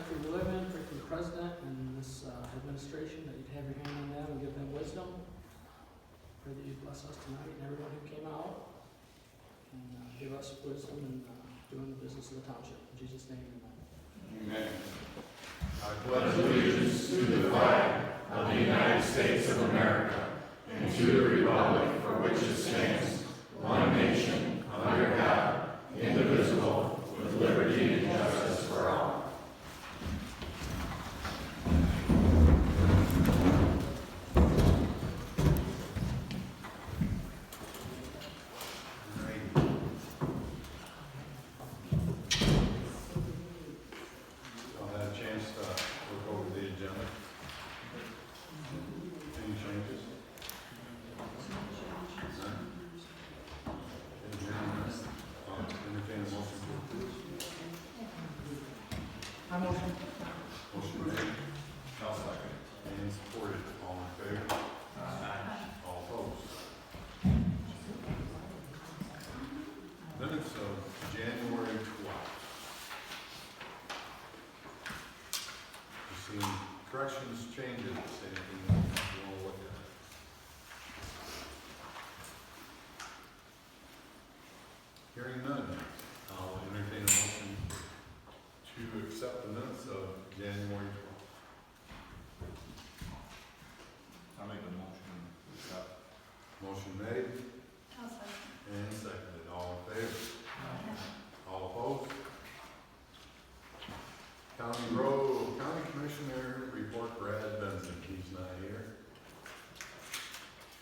for your women, for the president and this administration, that you'd have your hand on them and give them wisdom. Pray that you bless us tonight and everyone who came out, and give us wisdom in doing the business of the township. In Jesus' name, amen. Amen. I pledge allegiance to the flag of the United States of America and to the republic for which it stands, one nation, under God, indivisible, with liberty and justice for all. Motion made. I'll second. And supported. All in favor? Aye. All opposed? Minutes of January 12th. You seen corrections, changes, anything you want to look at? Hearing none, I'll entertain a motion to accept the minutes of January 12th. I'll make a motion to accept. Motion made I'll second. and seconded. All in favor? All opposed? County Commissioner report, Brad Benson. He's not here.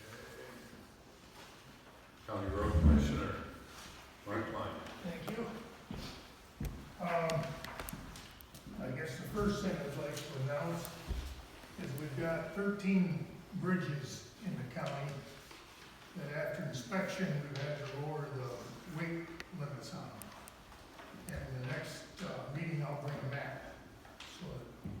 Okay. County Road Commissioner, Mark Klein. Thank you. I guess the first thing I'd like to announce is we've got 13 bridges in the county that after inspection, we've had to lower the weight limits on. And the next meeting, I'll bring a map. So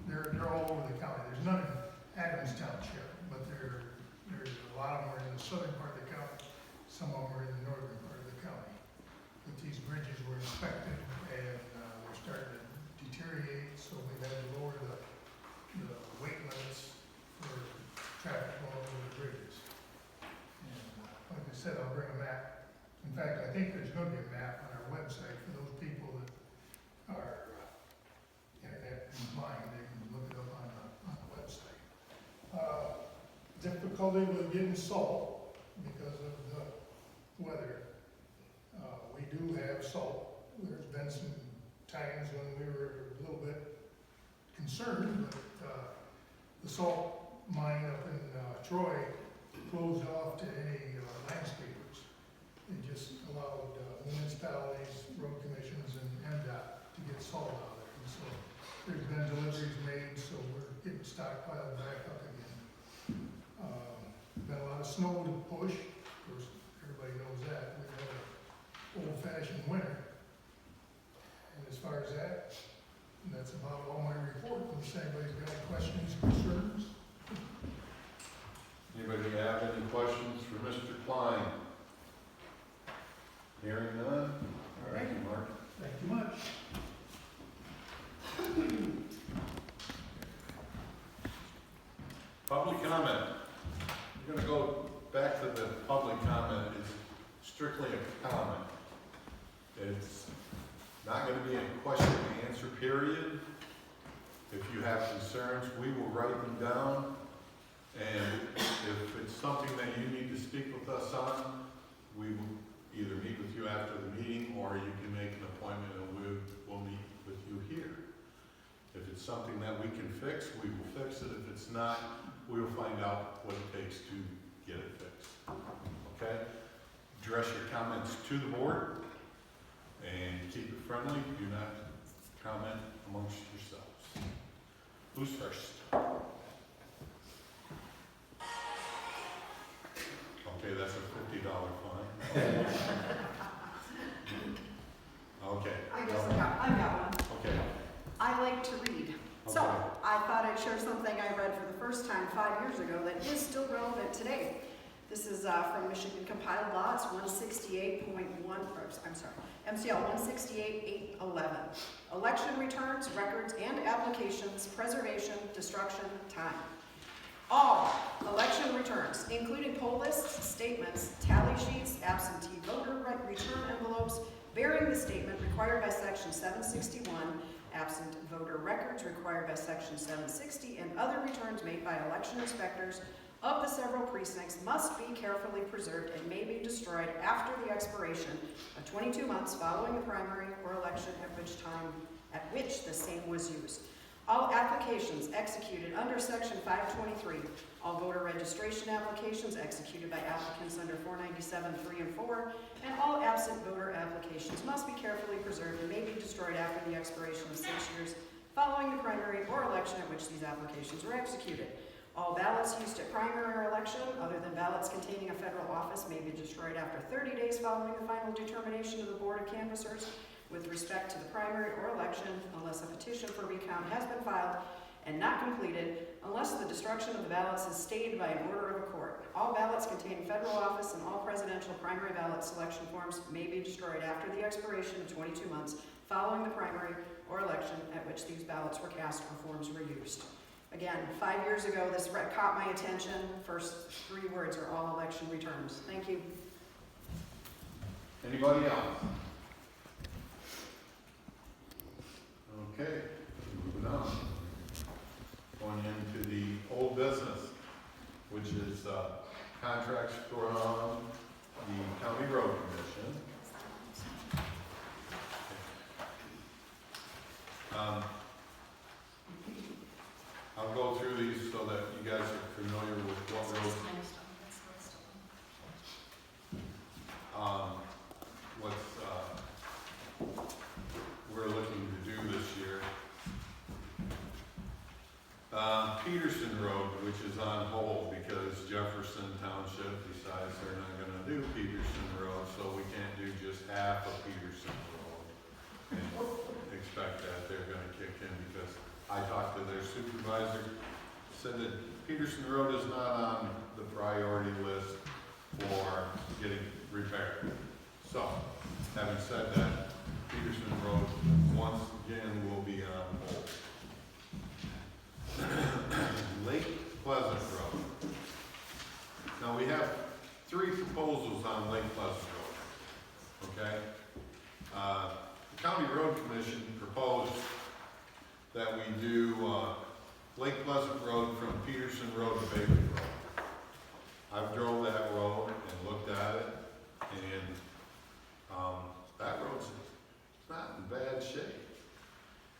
they're all over the county. There's none in Adams Township, but there's a lot of them are in the southern part of the county. Some of them are in the northern part of the county. But these bridges were inspected and they're starting to deteriorate, so we've had to lower the weight limits for traffic going over the bridges. And like I said, I'll bring a map. In fact, I think there's going to be a map on our website for those people that are internet inclined. They can look it up on the website. Difficulty with getting salt because of the weather. We do have salt. There's been some times when we were a little bit concerned, but the salt mine up in Troy closed off to any landscapers. They just allowed municipalities, road commissions, and MDOT to get salt out of there. And so there's been deliveries made, so we're getting stockpiled back up again. Been a lot of snow to push. Of course, everybody knows that. We've had an old-fashioned winter. And as far as that, that's about all my report. Unless anybody's got any questions, concerns? Anybody have any questions for Mr. Klein? Hearing none? All right, Mark. Thank you much. Public comment. We're going to go back to the public comment. It's strictly a comment. It's not going to be a question and answer period. If you have concerns, we will write them down. And if it's something that you need to speak with us on, we will either meet with you after the meeting or you can make an appointment and we'll meet with you here. If it's something that we can fix, we will fix it. If it's not, we'll find out what it takes to get it fixed. Okay? Address your comments to the board and keep it friendly. Do not comment amongst yourselves. Who's first? Okay, that's a $50 fine. Okay. I guess I've got one. Okay. I like to read. So Okay. I thought I'd share something I read for the first time 5 years ago that is still relevant today. This is from Michigan compiled law. It's 168.1, I'm sorry, MCL 168.811. Election returns, records, and applications, preservation, destruction, time. All election returns, including poll lists, statements, tally sheets, absentee voter return envelopes, bearing the statement required by Section 761, absent voter records required by Section 760, and other returns made by election inspectors of the several precincts must be carefully preserved and may be destroyed after the expiration of 22 months following the primary or election at which the same was used. All applications executed under Section 523, all voter registration applications executed by applicants under 497.3 and 4, and all absent voter applications must be carefully preserved and may be destroyed after the expiration of 6 years following the primary or election at which these applications were executed. All ballots used at primary or election, other than ballots containing a federal office, may be destroyed after 30 days following the final determination of the Board of Canvassers with respect to the primary or election, unless a petition for recount has been filed and not completed, unless the destruction of the ballots is stayed by an order of a court. All ballots containing federal office and all presidential primary ballot selection forms may be destroyed after the expiration of 22 months following the primary or election at which these ballots were cast or forms were used. Again, 5 years ago, this caught my attention. First 3 words are all election returns. Thank you. Anybody else? Okay, moving on. Going into the old business, which is contracts for the County Road Commission. I'll go through these so that you guys are familiar with what roads, we're looking to do this year. Peterson Road, which is on hold because Jefferson Township decides they're not gonna do Peterson Road, so we can't do just half of Peterson Road and expect that they're gonna kick in, because I talked to their supervisor, said that Peterson Road is not on the priority list for getting repaired. So, having said that, Peterson Road once again will be on hold. Lake Pleasant Road. Now we have 3 proposals on Lake Pleasant Road, okay? The County Road Commission proposed that we do Lake Pleasant Road from Peterson Road to Bacon Road. I've drove that road and looked at it, and that road's not in bad shape.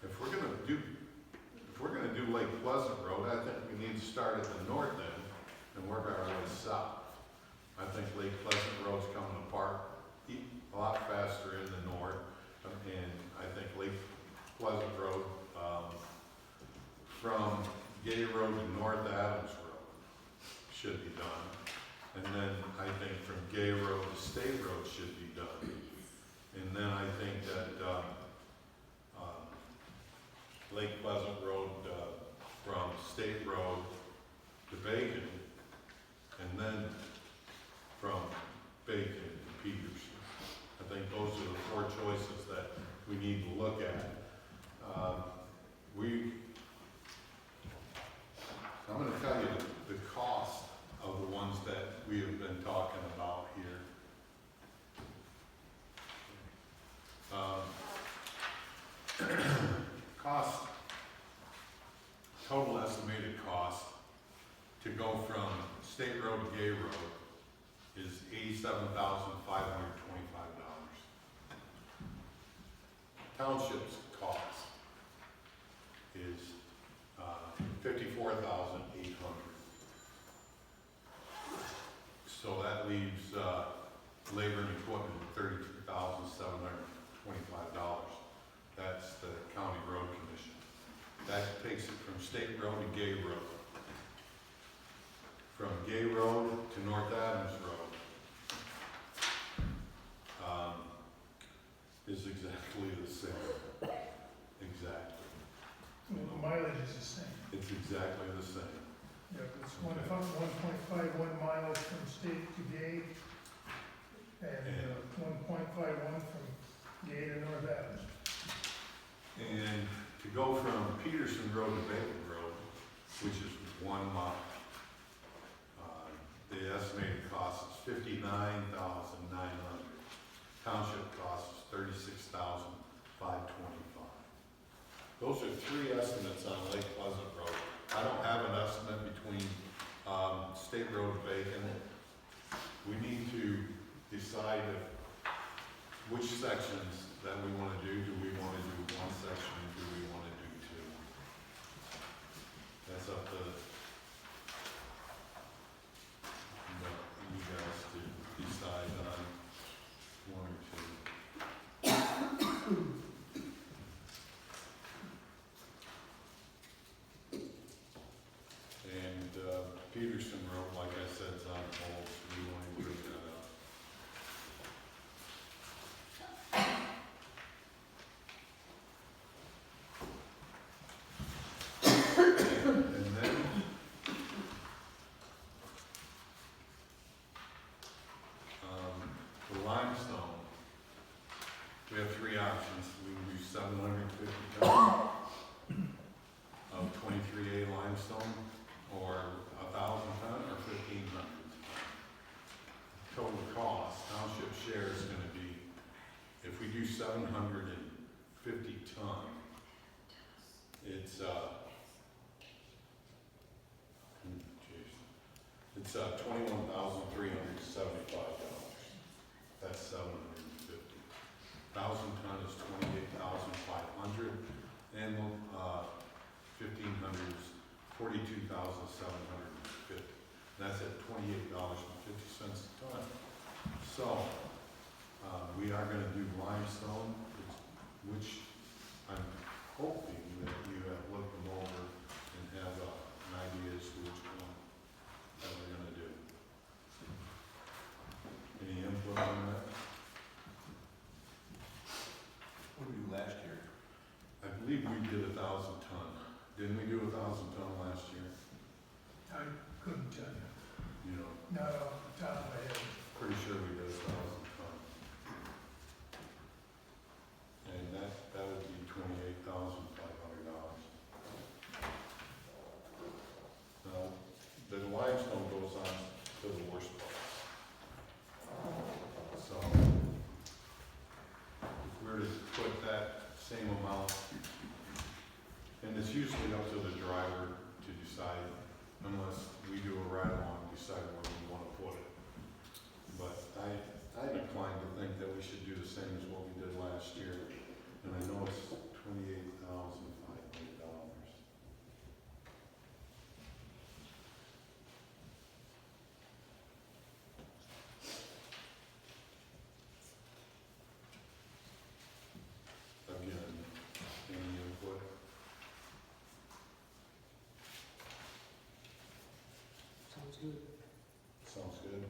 If we're gonna do Lake Pleasant Road, I think we need to start at the north end and work our way south. I think Lake Pleasant Road's coming apart a lot faster in the north, and I think Lake Pleasant Road from Gay Road to North Adams Road should be done. And then I think from Gay Road to State Road should be done. And then I think that Lake Pleasant Road from State Road to Bacon, and then from Bacon to Peterson. I think those are the 4 choices that we need to look at. I'm going to tell you the cost of the ones that we have been talking about here. Cost, total estimated cost to go from State Road to Gay Road is $87,525. Township's cost is $54,800. So that leaves labor and equipment $32,725. That's the County Road Commission. That takes it from State Road to Gay Road. From Gay Road to North Adams Road is exactly the same. Exactly. The mileage is the same. It's exactly the same. It's 1.51 miles from state to gate, and 1.51 from gate to North Adams. And to go from Peterson Road to Bailey Road, which is 1 mile, the estimated cost is $59,900. Township cost is $36,525. Those are 3 estimates on Lake Pleasant Road. I don't have an estimate between State Road and Bacon. We need to decide which sections that we want to do. Do we want to do 1 section? Do we want to do 2? That's up to you guys to decide on 1 or 2. And Peterson Road, like I said, is on hold, so we want to bring that up. And then, the limestone, we have 3 options. We can do 750 tons of 23A limestone, or 1,000 ton, or 1,500 ton. Total cost, township share is gonna be, if we do 750 ton, it's, it's $21,375. That's 750. 1,000 ton is 28,500, and 1,500 is 42,750. That's at $28.50 a ton. So, we are going to do limestone, which I'm hoping that you have looked them over and have an idea as to which one that we're going to do. Any input on that? What did we do last year? I believe we did 1,000 ton. Didn't we do 1,000 ton last year? I couldn't tell you, You know, not off the top of my head. pretty sure we did 1,000 ton. And that would be $28,500. Now, the limestone goes on to the worst part. So, if we were to put that same amount, and it's usually up to the driver to decide, unless we do a ride-along, decide where we want to put it. But I'm inclined to think that we should do the same as what we did last year, and I know it's $28,500. Again, any input? Sounds good. Sounds good.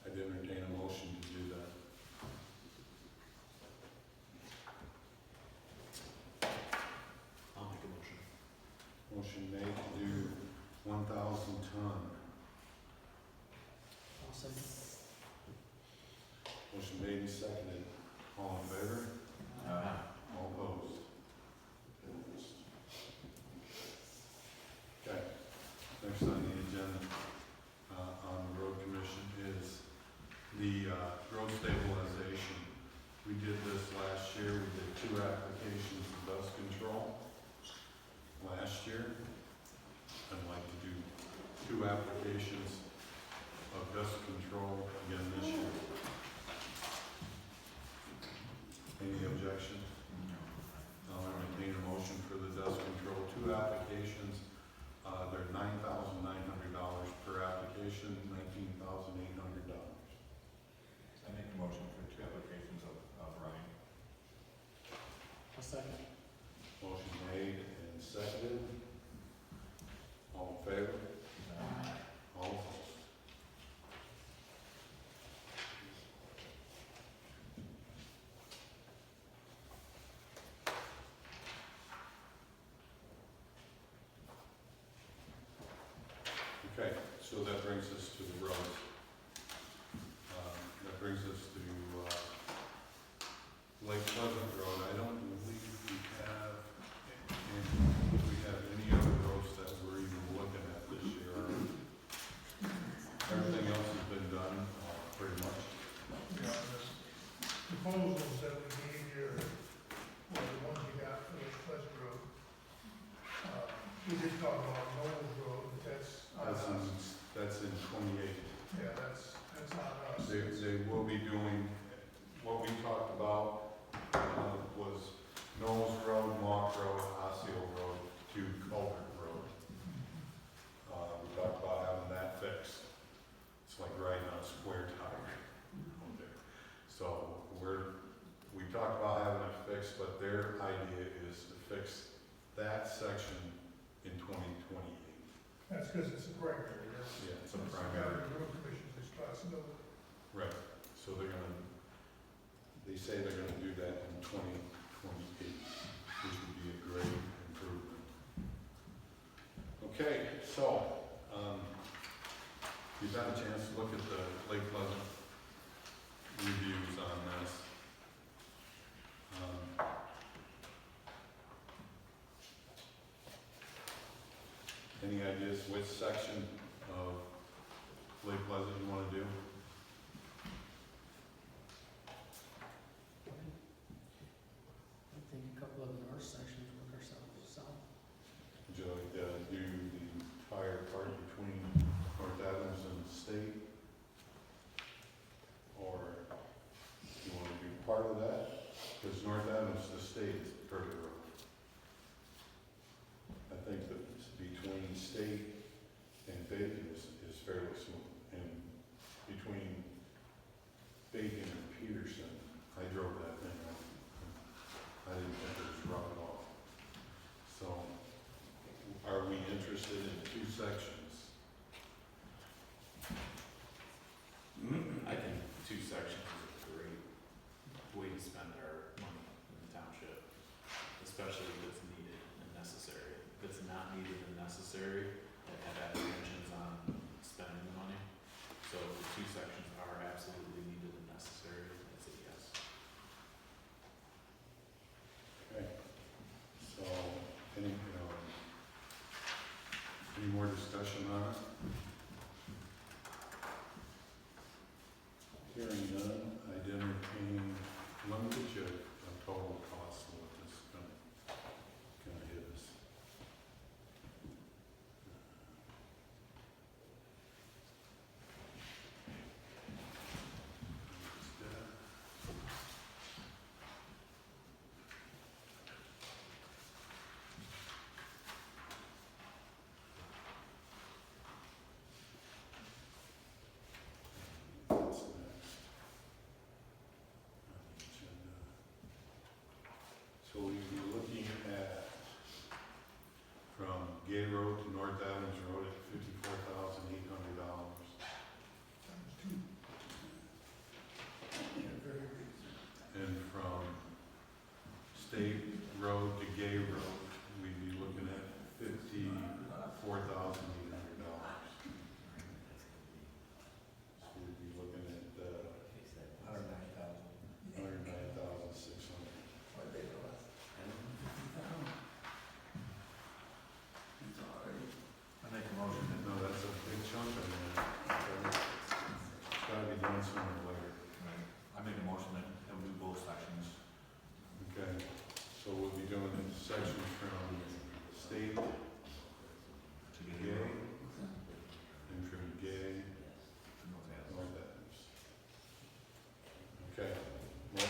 I'd entertain a motion to do that. I'll make a motion. Motion made to do 1,000 ton. I'll second. Motion made and seconded. All in favor? All opposed? Okay. Next on the agenda, on the road commission is the, road stabilization. We did this last year. We did 2 applications of dust control last year. I'd like to do 2 applications of dust control again this year. Any objection? I'll entertain a motion for the dust control, 2 applications. They're $9,900 per application, $19,800. I make a motion for 2 applications of Ryan. I'll second. Motion made and seconded. All in favor? All opposed? so that brings us to the roads. That brings us to, Lake Pleasant Road. I don't believe we have, any other roads that we're even looking at this year. Everything else has been done, pretty much. You know, the proposals that we gave you, were the ones you got for the Pleasant Road. We did talk about Knowles Road, but that's on us. That's in 28. Yeah, that's on us. They will be doing, what we talked about, was Knowles Road, Mock Road, Osseo Road to Culvert Road. We talked about having that fixed. It's like riding on a square tire out there. So we talked about having it fixed, but their idea is to fix that section in 2028. That's because it's a primary. Yeah, it's a It's primary. the road commission's responsibility. Right, so they say they're gonna do that in 2028, which would be a great improvement. Okay, so, you've had a chance to look at the Lake Pleasant reviews on this. Any ideas which section of Lake Pleasant you wanna do? I think a couple of the north sections work ourselves south. Would you like to do the entire part between North Adams and State? Or you want to do part of that? Because North Adams to State is pretty rough. I think that between State and Bacon is fairly smooth. And between Bacon and Peterson, I drove that thing. I didn't think it was rough at all. So, are we interested in two sections? I think two sections is a great way to spend our money in the township, especially if it's needed and necessary. If it's not needed and necessary, I have apprehensions on spending the money. So if the two sections are absolutely needed and necessary, I say yes. Okay. So, any more discussion on it? Hearing none, I'd entertain, let me get you a total cost of what this is gonna hit us. What's next on the agenda? So we'd be looking at from Gay Road to North Adams Road at $54,800. Times two. Yeah, very reasonable. And from State Road to Gay Road, we'd be looking at $54,800. So we'd be looking at, 109,600. Why they go less? It's all right. I make a motion that, No, that's a big chunk of it. It's gotta be done sooner or later. I make a motion that we do both sections. Okay, so we'll be doing sections from State To to get Gay, it. and from Gay To North Adams. North Adams. Okay, well,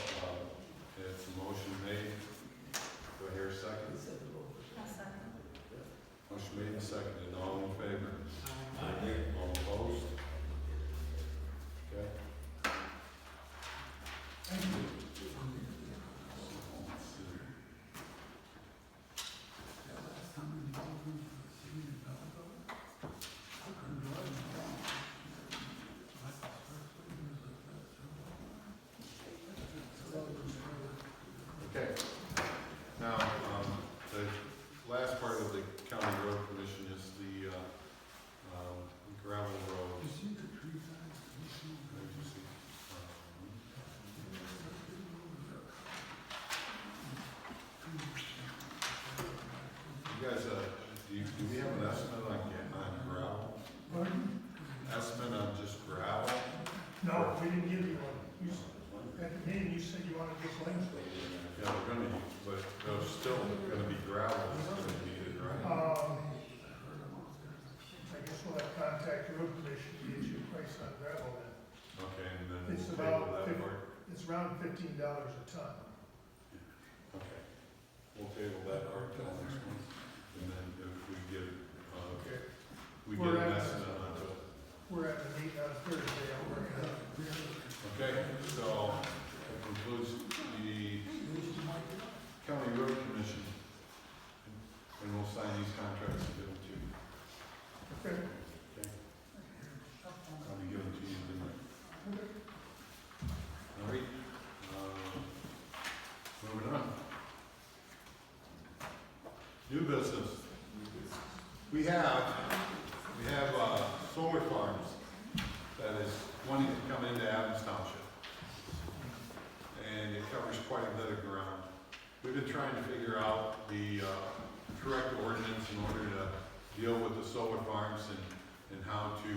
it's a motion made. Do I hear a second? Motion made and seconded. All in favor? All opposed? Okay. Thank you. Okay. Now, the last part of the county road commission is the gravel guys, do we have an estimate on gravel? Pardon? Estimate on just gravel? No, we didn't give you one. At the meeting, you said you wanted to get claims. Yeah, we're gonna use, but there's still gonna be gravel that's gonna be needed, right? I guess we'll have contact road commission to get you a price on gravel then. Okay, and then It's we'll table about that part. It's around $15 a ton. Okay. We'll table that part till next month, and then if we get, Okay. we get an estimate on it. We're at the meeting on Thursday, I'll work it out. Okay, so that concludes the county road commission. And we'll sign these contracts and give them to you. Okay. Okay? I'll be giving to you tonight. All right, moving on. New business. We have solar farms that is wanting to come into Adams Township. And it covers quite a bit of ground. We've been trying to figure out the correct ordinance in order to deal with the solar farms and how to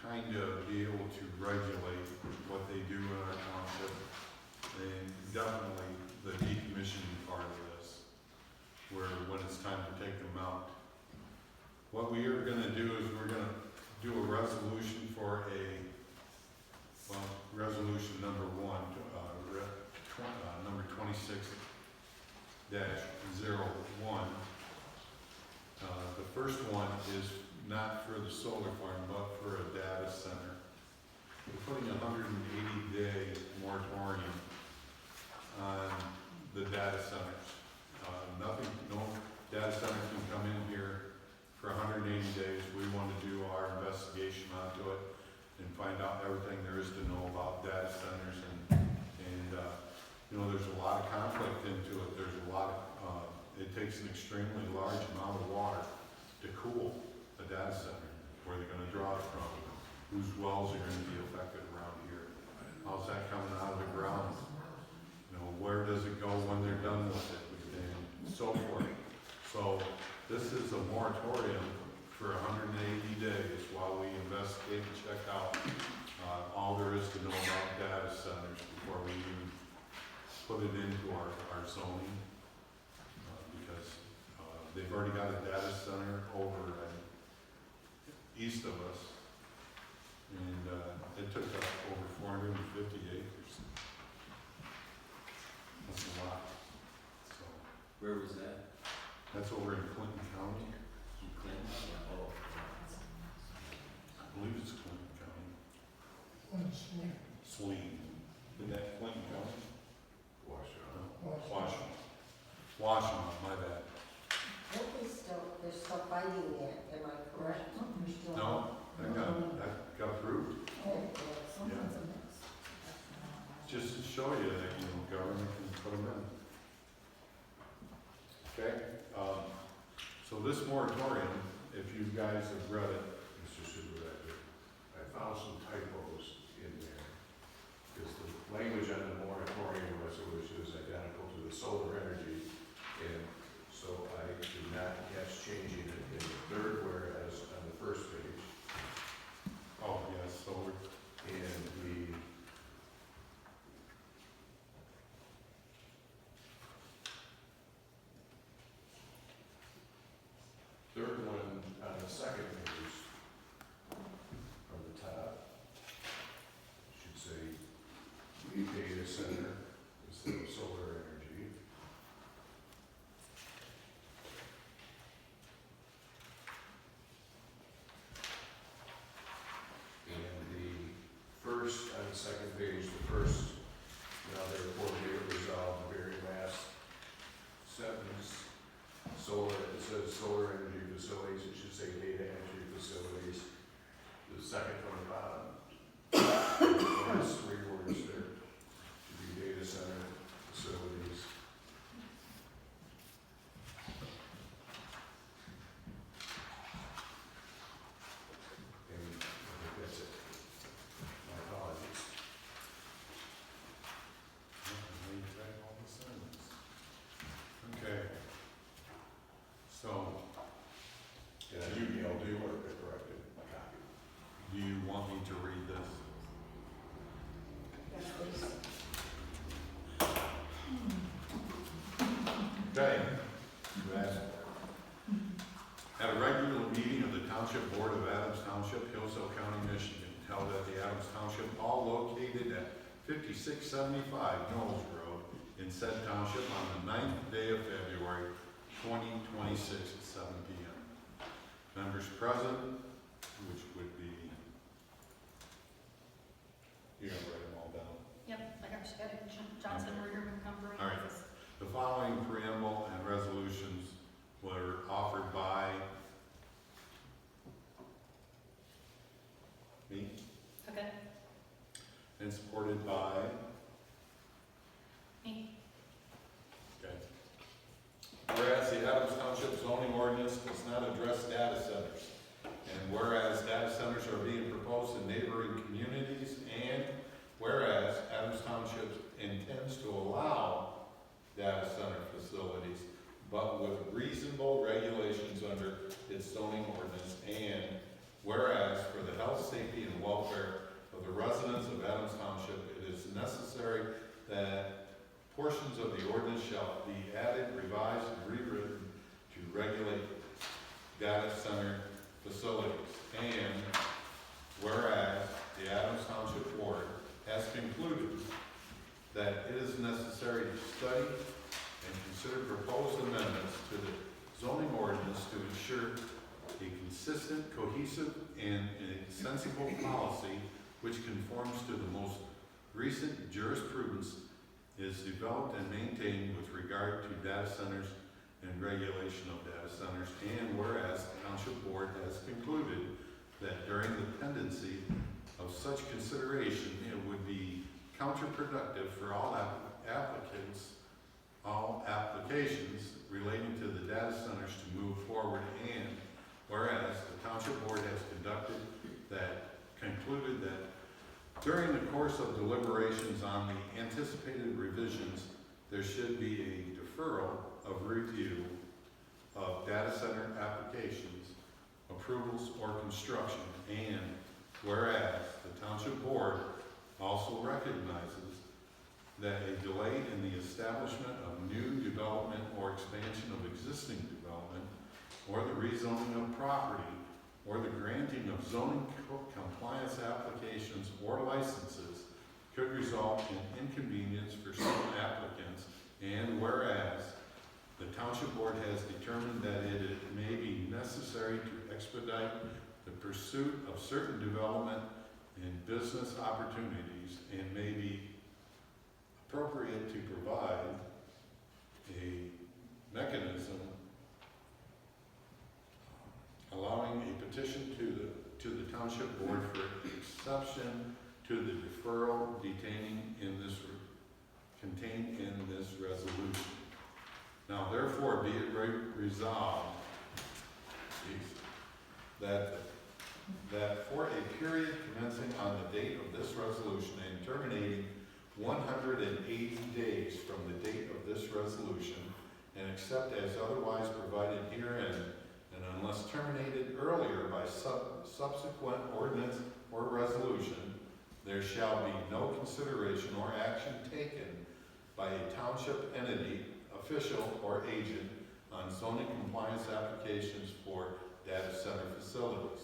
kind of be able to regulate what they do in our township. And definitely the decommissioning part of this, where when it's time to take them out. What we are gonna do is we're gonna do a resolution for resolution number one, number 26-01. The first one is not for the solar farm, but for a data center. We're putting a 180-day moratorium on the data centers. No data center can come in here for 180 days. We want to do our investigation onto it and find out everything there is to know about data centers and there's a lot of conflict into it. There's a lot of, it takes an extremely large amount of water to cool a data center. Where they're gonna draw it from, whose wells are gonna be affected around here. How's that coming out of the ground? Where does it go when they're done with it, and so forth. So this is a moratorium for 180 days while we investigate and check out all there is to know about data centers before we even put it into our zoning. Because they've already got a data center over east of us, and it took up over 450 acres. That's a lot. So Where was that? that's over in Clinton County. In Clinton? Oh. I believe it's Clinton County. Saline. Isn't that Clinton County? Washington, my bad. They're still fighting that, am I correct? No, that got approved. Just to show you that, government can put them in. Okay, so this moratorium, if you guys have read it, Mr. Supervisor, I found some typos in there, because the language on the moratorium resolution is identical to the solar energy, and so I did not catch changing it in the third whereas on the first page, oh, yes, so we're, and the third one on the second page, don't need to read this. Yes, please. Okay, you asked for it. At a regular meeting of the Township Board of Adams Township, Hillsdale County, Michigan, held at the Adams Township Hall located at 5675 Knowles Road in said township on the 9th day of February, 2026 at 7 p.m. Members present, which would be, you gotta write them all down. Yep, I got it. Johnson, Reader, Montgomery. All right. The following preamble and resolutions were offered by me Okay, and supported by, me. okay. Whereas the Adams Township zoning ordinance does not address data centers, and whereas data centers are being proposed in neighboring communities, and whereas Adams Township intends to allow data center facilities, but with reasonable regulations under its zoning ordinance, and whereas for the health, safety, and welfare of the residents of Adams Township, it is necessary that portions of the ordinance shall be added, revised, and rewritten to regulate data center facilities. And whereas the Adams Township Board has concluded that it is necessary to study and consider proposed amendments to the zoning ordinance to ensure a consistent, cohesive, and a sensible policy which conforms to the most recent jurisprudence is developed and maintained with regard to data centers and regulation of data centers. And whereas the Township Board has concluded that during the pendency of such consideration, it would be counterproductive for all applicants, all applications relating to the data centers to move forward. And whereas the Township Board has concluded that during the course of deliberations on the anticipated revisions, there should be a deferral of review of data center applications, approvals, or construction. And whereas the Township Board also recognizes that a delay in the establishment of new development or expansion of existing development, or the rezoning of property, or the granting of zoning compliance applications or licenses could result in inconvenience for some applicants. And whereas the Township Board has determined that it may be necessary to expedite the pursuit of certain development and business opportunities, and may be appropriate to provide a mechanism allowing a petition to the Township Board for exception to the deferral contained in this resolution. Now therefore be it resolved that for a period commencing on the date of this resolution and terminating 180 days from the date of this resolution, and except as otherwise provided herein, and unless terminated earlier by subsequent ordinance or resolution, there shall be no consideration or action taken by a township entity, official, or agent on zoning compliance applications for data center facilities.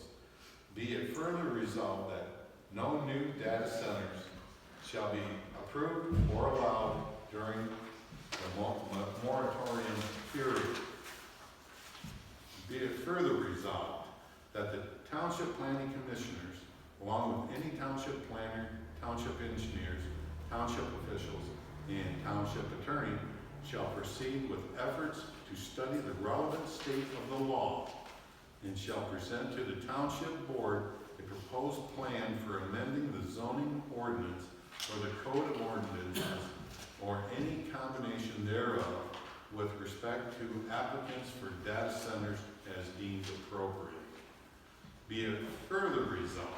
Be it further resolved that no new data centers shall be approved or allowed during the moratorium period. Be it further resolved that the Township Planning Commissioners, along with any township planner, township engineers, township officials, and township attorney, shall proceed with efforts to study the relevant state of the law, and shall present to the Township Board a proposed plan for amending the zoning ordinance or the code of ordinances, or any combination thereof, with respect to applicants for data centers as deemed appropriate. Be it further resolved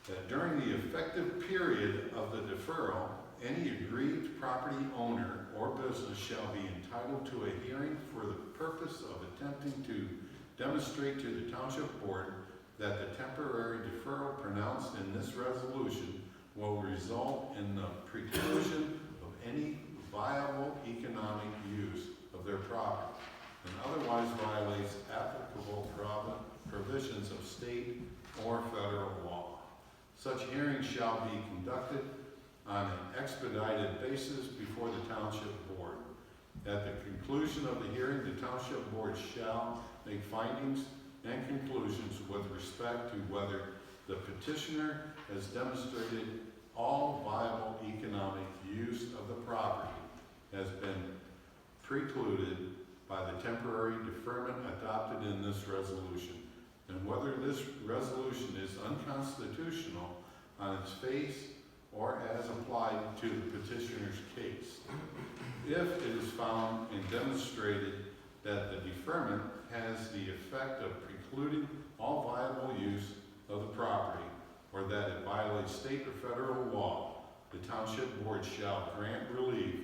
that during the effective period of the deferral, any aggrieved property owner or business shall be entitled to a hearing for the purpose of attempting to demonstrate to the Township Board that the temporary resolution will result in the preclusion of any viable economic use of their property and otherwise violates applicable provisions of state or federal law. Such hearings shall be conducted on an expedited basis before the Township Board. At the conclusion of the hearing, the Township Board shall make findings and conclusions with respect to whether the petitioner has demonstrated all viable economic use of the property has been precluded by the temporary deferment adopted in this resolution, and whether this resolution is unconstitutional on its face or as applied to the petitioner's case. If it is found and demonstrated that the deferment has the effect of precluding all viable use of the property, or that it violates state or federal law, the Township Board shall grant relief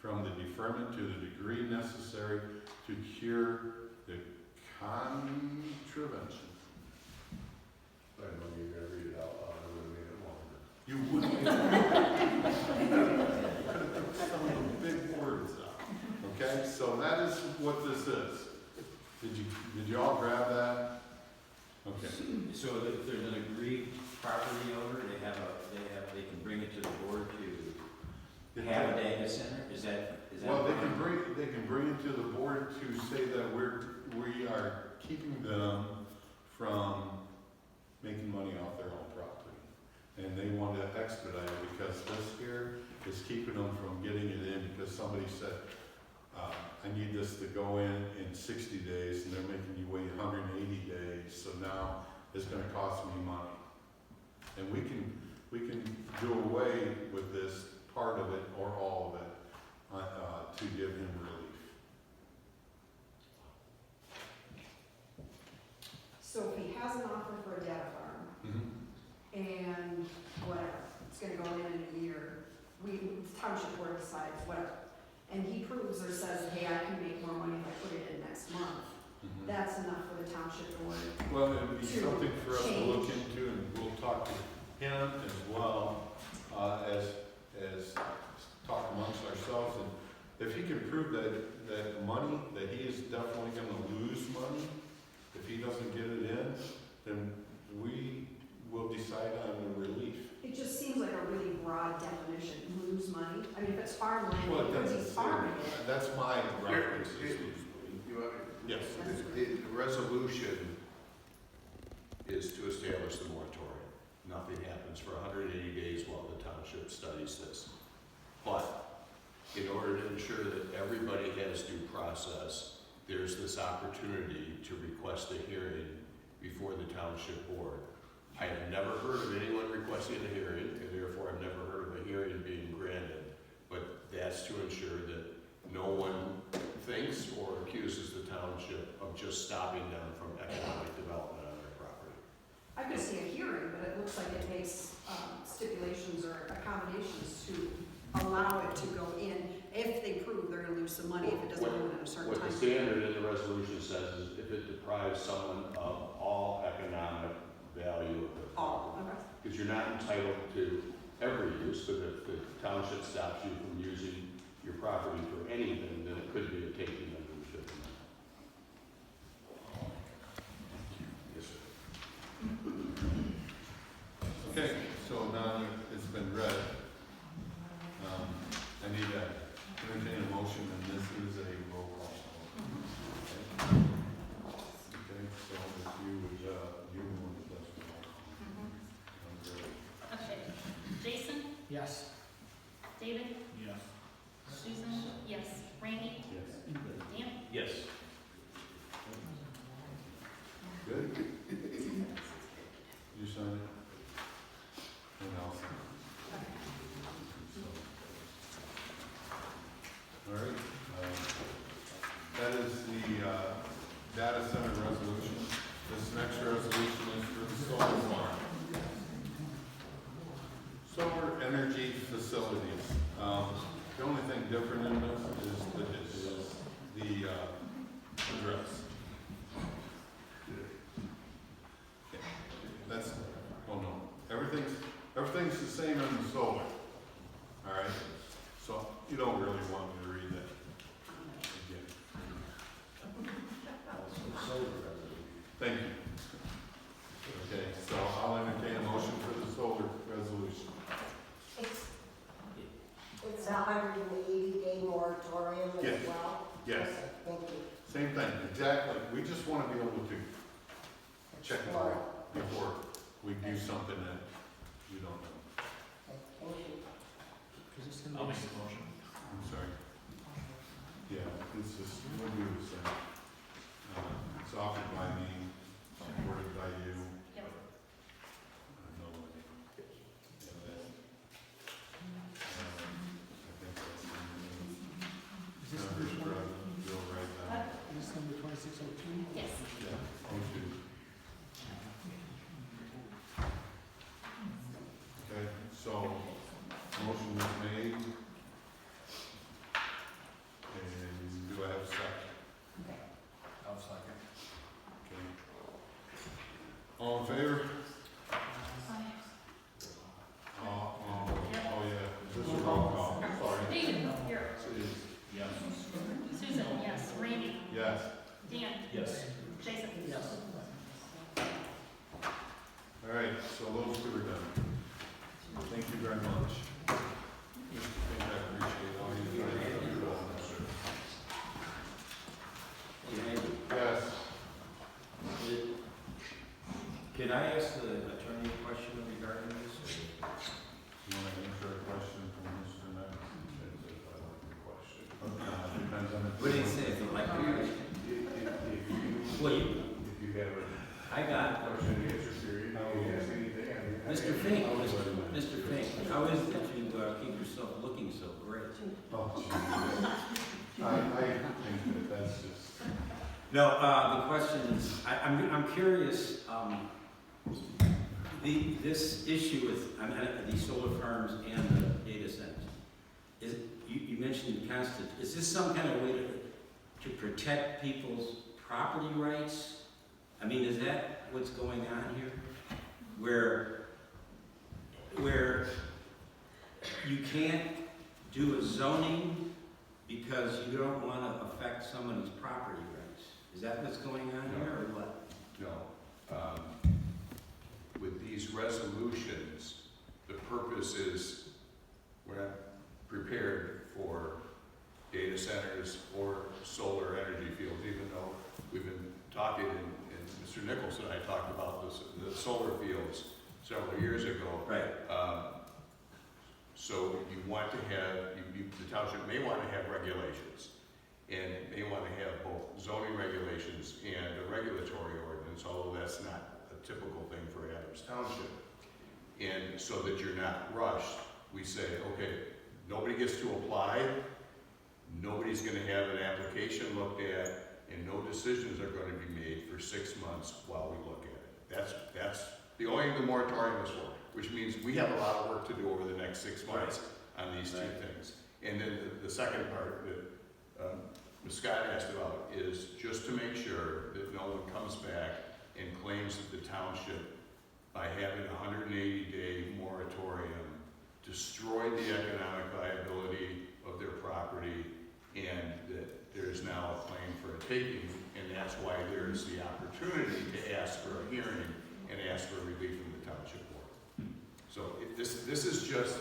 from the deferment to the degree necessary to cure the contravention. I know you're gonna read it out loud, I would have made it longer. You wouldn't. Could have took some of the big words out. Okay, so that is what this is. Did you all grab that? Okay. So if there's an aggrieved property owner, they can bring it to the board to have a data center? Is that? Well, they can bring it to the board to say that we are keeping them from making money off their own property. And they want to expedite it because this here is keeping them from getting it in because somebody said, I need this to go in 60 days and they're making you wait 180 days. So now it's going to cost me money. And we can do away with this part of it or all of it to give him relief. So if he has an offer for a data farm, and whatever, it's gonna go in a year, the Township Board decides, whatever, and he proves or says, hey, I can make more money if I put it in next month, that's enough for the Township Board. Well, it would be to something for us to look change. into, and we'll talk to him as well, as talk amongst ourselves. And if he can prove that money, that he is definitely gonna lose money, if he doesn't get it in, then we will decide on the relief. It just seems like a really broad definition, lose money. I mean, if it's farmland, Well, it it could be doesn't say, farming it. that's my reference. Yes. The resolution is to establish the moratorium. Nothing happens for 180 days while the township studies this. But in order to ensure that everybody has due process, there's this opportunity to request a hearing before the Township Board. I have never heard of anyone requesting a hearing, and therefore I've never heard of a hearing being granted. But that's to ensure that no one thinks or accuses the township of just stopping them from economic development on their property. I could see a hearing, but it looks like it makes stipulations or accommodations to allow it to go in if they prove they're gonna lose some money, if it doesn't go in at a certain What time. the standard in the resolution says is if it deprives someone of all economic value of the All, property. okay. Because you're not entitled to every use, but if the township stops you from using your property for anything, then it could be a taking under the Fifth Amendment. Yes, sir. Okay, so now that it's been read, I need to entertain a motion, and this is a roll call. Okay, so if you would, you want to bless the roll. Okay. Jason? Yes. David? Yes. Susan? Yes. Randy? Yes. Dan? Yes. Good? You sign it? And I'll sign it. All right, that is the data center resolution. This next resolution is for the solar farm. Solar energy facilities. The only thing different in this is the address. Okay. That's, oh no, everything's everything's the same on the solar. All right, so you don't really want me to read that again. Thank you. Okay, so I'll entertain a motion for the solar resolution. It's a 180-day moratorium as Yes. well? Yes, Okay, thank you. same thing, exactly. We just want to be able to check it out before we do something that we don't know. Okay, thank you. Is this gonna I'll be- make the motion. I'm sorry. Yeah, it's just, we'll do the same. It's offered by me, supported by you. Yep. No, I think that's, Is this the first one? Bill, right now. Is this number 2602? Yes. Yeah, oh, two. Okay, so, motion was made. And do I have a second? I'll second. Okay. All in favor? Oh, yeah, this is roll call, sorry. David, here. Yes. Susan, yes. Randy, Yes. Dan, Yes. Jason. Yes. All right, so those two are done. Thank you very much. Mr. Fink, I appreciate all you do. Yes. Can I ask the attorney a question regarding this? You want to answer a question from Mr. Knapp? Depends on the. What did he say? Like, well, If you have a I got, question and answer period, you can ask anything. Mr. Fink, Mr. Fink, how is it that you keep yourself looking so great? Oh, geez. I think that's just. No, the question is, I'm curious, this issue with these solar farms and the data centers, you mentioned the constant, is this some kind of way to protect people's property rights? I mean, is that what's going on here? Where you can't do a zoning because you don't want to affect somebody's property rights? Is that what's going on here, or what? No. With these resolutions, the purpose is, we're not prepared for data centers or solar energy fields, even though we've been talking, and Mr. Nichols and I talked about the solar fields several years ago. Right. So you want to have, the township may want to have regulations, and may want to have both zoning regulations and a regulatory ordinance, although that's not a typical thing for Adams Township. And so that you're not rushed, we say, okay, nobody gets to apply, nobody's gonna have an application looked at, and no decisions are gonna be made for 6 months while we look at it. That's the only thing the moratorium is for, which means we have a lot of work to do over the next 6 months on these two things. And then the second part that Ms. Scott asked about is just to make sure that no one comes back and claims that the township, by having a 180-day moratorium, destroyed the economic viability of their property, and that there's now a claim for a taking, and that's why there's the opportunity to ask for a hearing and ask for relief from the township board. So this is just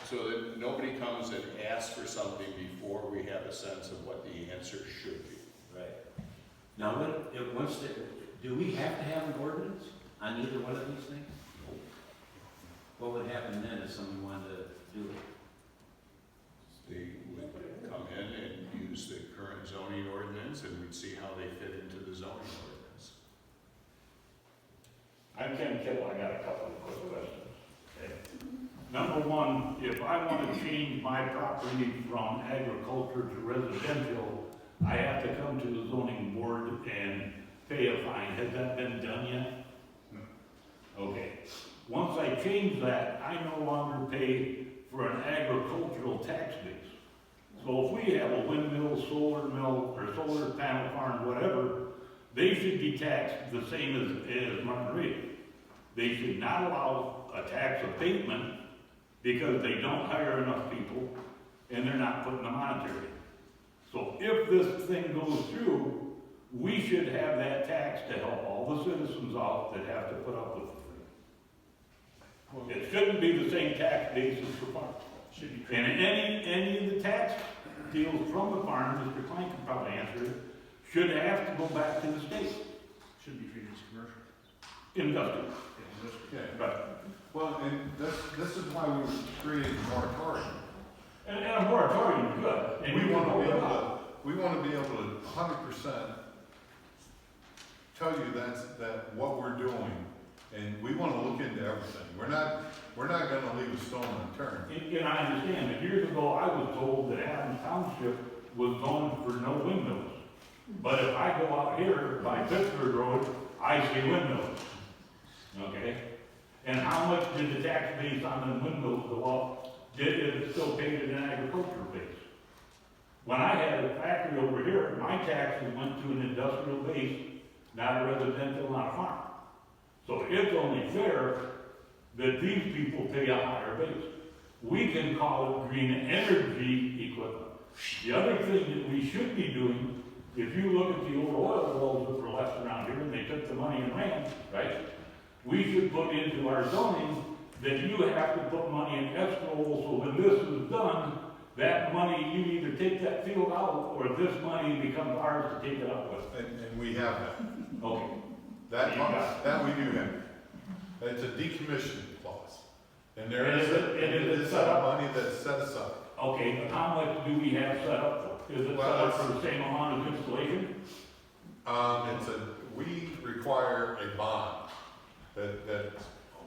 so that nobody comes and asks for something before we have a sense of what the answer should be. Right. Now, do we have to have an ordinance on either one of these things? What would happen then if someone wanted to do it? They would come in and use the current zoning ordinance, and we'd see how they fit into the zoning ordinance. I'm Ken Kittle, I got a couple of quick questions. Okay. Number one, if I want to change my property from agriculture to residential, I have to come to the zoning board and pay a fine. Has that been done yet? No. Okay. Once I change that, I no longer pay for an agricultural tax base. So if we have a windmill, solar mill, or solar panel farm, whatever, they should be taxed the same as Martin Reed. they should not allow a tax abatement because they don't hire enough people and they're not putting the monetary. So if this thing goes through, we should have that tax to help all the citizens out that have to put up with the thing. It shouldn't be the same tax basis for farmers. And any of the tax deals from the farm, Mr. Klein can probably answer it, should have to go back to the state. Should be treated as commercial. Industrial. Yeah. Right. Well, and this is why we created a moratorium. And a moratorium is good. And We you want can to be hold it able up. to, we want to be able to 100% tell you that what we're doing, and we want to look into everything. We're not gonna leave a stone unturned. And I understand that years ago, I was told that Adams Township was zoned for no windmills. But if I go out here by Pittsburgh Road, I see windmills. Okay? And how much did the tax base on the windmills go up? Did it still pay it an agricultural base? When I had a factory over here, my taxes went to an industrial base, not a residential, not a farm. So it's only fair that these people pay a higher base. We can call it green energy equipment. The other thing that we should be doing, if you look at the old oil wells that were left around here and they took the money and ran, right? We should put into our zoning that you have to put money in escrow, so when this is done, that money, you either take that field out or this money becomes ours to take it up with. And we have that. Okay. That we do have. It's a decommissioning clause. And there And is is it a set up? money that's set aside. Okay, but how much do we have set up for? Is it set Well, up for the same amount of installation? We require a bond that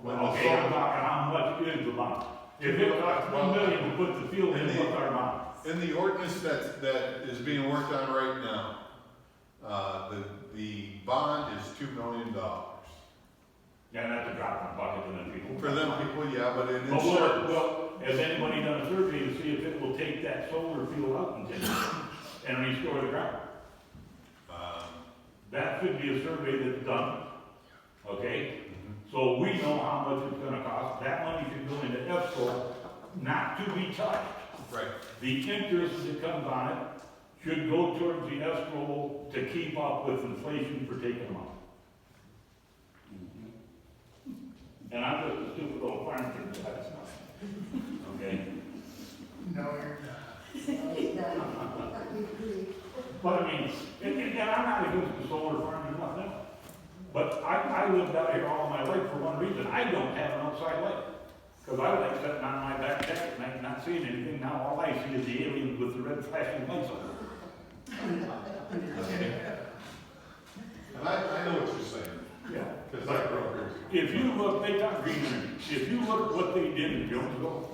when the Okay, I'm solar, talking how much is the bond? If it costs $1 million to put the field in, what's our bond? in the ordinance that is being worked on right now, the bond is $2 million. Yeah, that's a drop in the bucket to them people. For them people, yeah, but in But insurance. well, has anybody done a survey to see if it will take that solar field out and restore the ground? That should be a survey that's done, okay? So we know how much it's gonna cost. That money should go into escrow, not to be touched. Right. The interest that comes on it should go towards the escrow to keep up with inflation for taking them out. And I'm just a stupid old farm kid, but that's nothing. Okay? No, you're not. But I mean, and I'm not against the solar farm or nothing else. But I lived out here all my life for one reason. I don't have an outside light. Because I like sitting on my back deck at night not seeing anything. Now all I see is the aliens with the red flashing lights on. Okay? And I know what you're saying. Yeah. Because I grew up here. If you look, they talk green energy. If you look at what they did in Jonesville,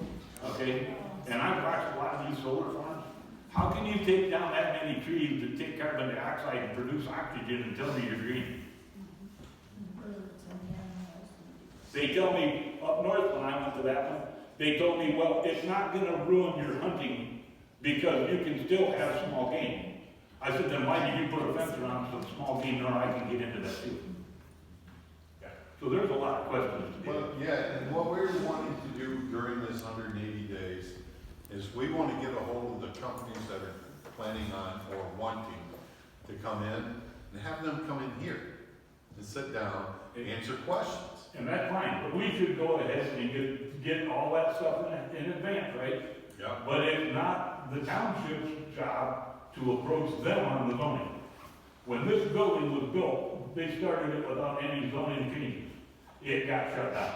okay, and I've watched a lot of these solar farms, how can you take down that many trees that take carbon dioxide and produce oxygen and tell me you're green? They tell me up north when I went to that one, they told me, well, it's not gonna ruin your hunting because you can still have small game. I said, then why did you put a fence around so small game nor I can get into that field? So there's a lot of questions to be Well, yeah, and what we're wanting to do during this 180 days is we want to get a hold of the companies that are planning on or wanting to come in and have them come in here and sit down and answer questions. And that's fine, but we should go ahead and get all that stuff in advance, right? Yeah. But it's not the township's job to approach them on the zoning. When this building was built, they started it without any zoning changes. It got shut down.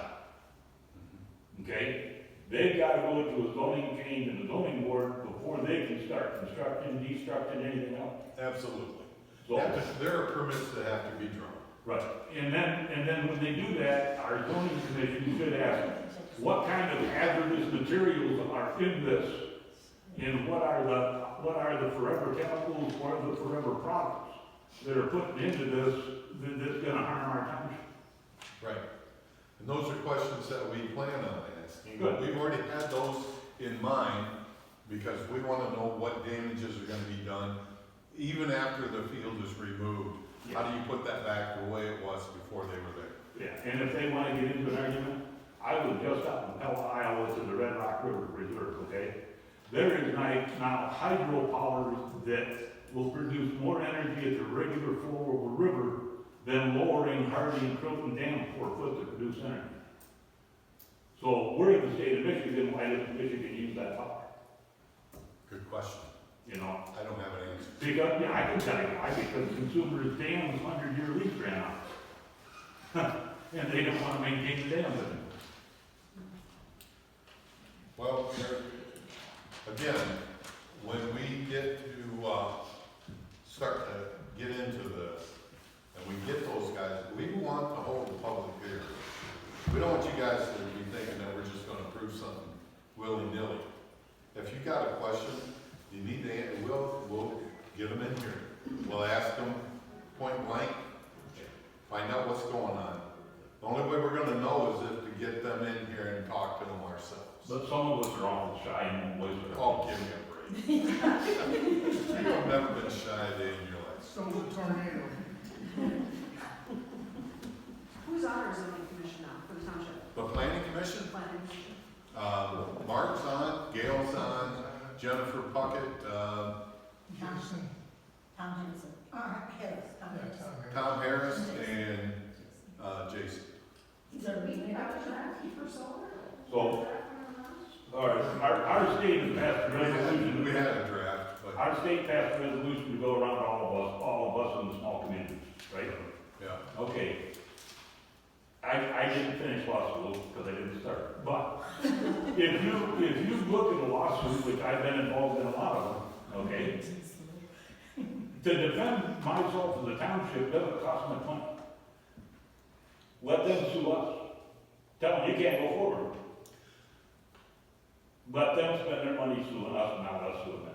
Okay? They've got to go into a zoning change in the zoning board before they can start constructing, destructing, anything else. Absolutely. So, There are permits that have to be drawn. right, and then when they do that, our zoning commission should ask, what kind of hazardous materials are in this? And what are the forever chemicals, what are the forever products that are put into this that's gonna harm our township? Right. And those are questions that we plan on asking. Good. We've already had those in mind because we want to know what damages are going to be done even after the field is removed. How do you put that back the way it was before they were there? Yeah, and if they wanna get into an argument, I was just up in Pella, Iowa to the Red Rock River Reserve, okay? There is now hydropower that will produce more energy at the regular flow of a river than lowering Hardy and Croton Dam 4 foot to produce energy. So we're in the state of Michigan, why doesn't Michigan use that power? Good question. You know, I don't have an answer. because, yeah, I can tell you why, because Consumers Dam's 100-year lease ran out. And they don't wanna maintain the dam anymore. Well, again, when we get to, start to get into this, and we get those guys, we want to hold the public hearing. We don't want you guys to be thinking that we're just gonna approve something willy-nilly. If you got a question, you need to, we'll get them in here. We'll ask them point blank, find out what's going on. The only way we're gonna know is if to get them in here and talk to them ourselves. But some of us are awful shy and won't voice it. Oh, give me a break. You've never been shy a day in your life. So the tornado. Who's on our zoning commission now for the township? The planning commission, Planning commission. Mark's on, Gail's on, Jennifer Puckett, Jason, Tom Henson. Harris, Tom yeah, Henson. Tom Harris, and, Jason. He's a reader. So, all right, our state has passed a resolution. We had a draft, but, Our state passed a resolution to go around all of us in the small communities, right? yeah. Okay. I didn't finish law school because I didn't start, but if you look at a lawsuit, which I've been involved in a lot of them, okay? To defend myself as a township doesn't cost much money. Let them sue us. Tell them you can't go forward. Let them spend their money suing us, not us suing them.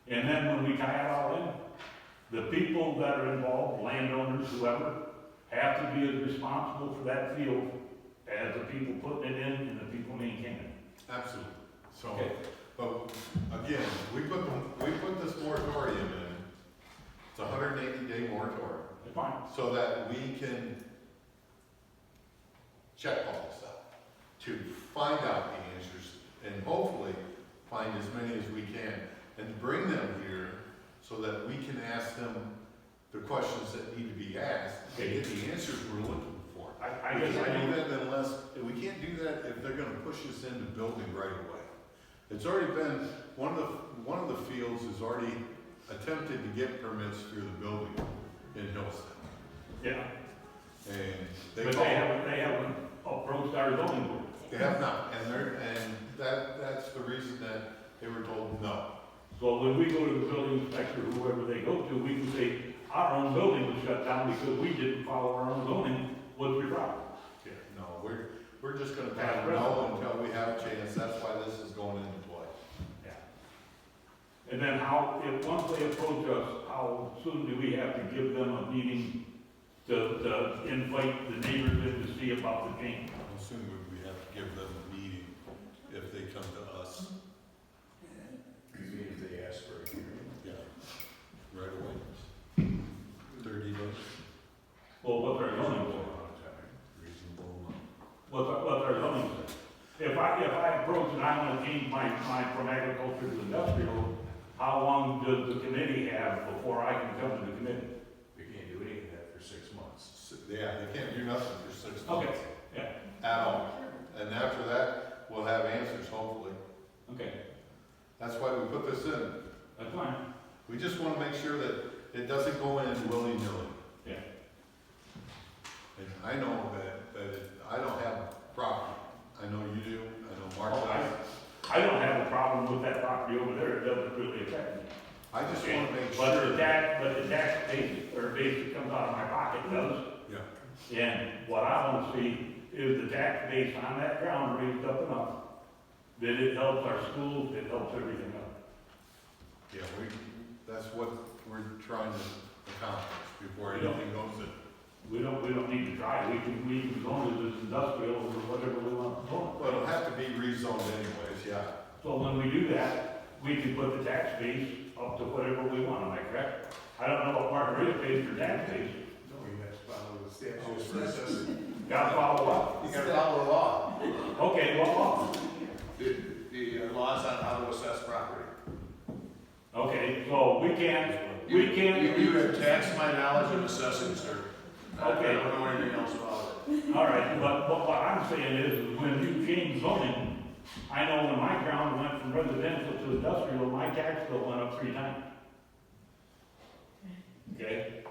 And then when we tie it all in, the people that are involved, landowners, whoever, have to be as responsible for that field as the people putting it in and the people maintaining it. Absolutely. So, Okay. but again, we put this moratorium in, it's a 180-day moratorium, It's fine. so that we can check all this out, to find out the answers, and hopefully find as many as we can, and bring them here so that we can ask them the questions that need to be asked, and get the answers we're looking for. I We guess I can't do don't. that unless, we can't do that if they're gonna push us into building right away. It's already been, one of the fields has already attempted to get permits through the building in Hillsdale. Yeah, And but they haven't approached our zoning board. They have not, and that's the reason that they were told no. So when we go to the building inspector, whoever they go to, we can say, our own building was shut down because we didn't follow our own zoning, what's your problem? No, we're just gonna pass no until we have a chance, that's why this is going into play. Yeah. And then if once they approach us, how soon do we have to give them a meeting to invite the neighbors in to see about the change? How soon would we have to give them a meeting if they come to us? If they ask for a hearing. Yeah, right away. 30 days, Well, what's our zoning say? reasonable amount. What's our zoning say? If I approach and I wanna change my from agriculture to industrial, how long does the committee have before I can come to the committee? We can't do any of that for 6 months. Yeah, they can't do nothing for 6 Okay, months. yeah. At all. And after that, we'll have answers, hopefully. Okay, That's why we put this in. that's fine. We just want to make sure that it doesn't go in willy-nilly. Yeah. And I know that I don't have property. I know you do, I know Mark Oh, does. I don't have a problem with that property over there, it doesn't really affect me. I just want to make But sure. the tax base that comes out of my pocket does. Yeah. And what I want to see is the tax base on that ground raised up enough that it helps our schools, it helps everything else. Yeah, that's what we're trying to accomplish before We don't- anything goes in. We don't need to try, we can zone it as industrial or whatever we want to zone Well, it'll have to be rezoned anyways, yeah. it. So when we do that, we can put the tax base up to whatever we want, am I correct? I don't know what Margarita pays for tax base. No, you have to follow the statute. Gotta follow up. You gotta follow the law. Okay, well, The laws on how to assess property. okay, so we can't You have taxed my knowledge of assessing, sir. Okay. I don't know anything else about it. All right, but what I'm saying is, when you change zoning, I know when my ground went from residential to industrial, my tax bill went up 3 times. Okay?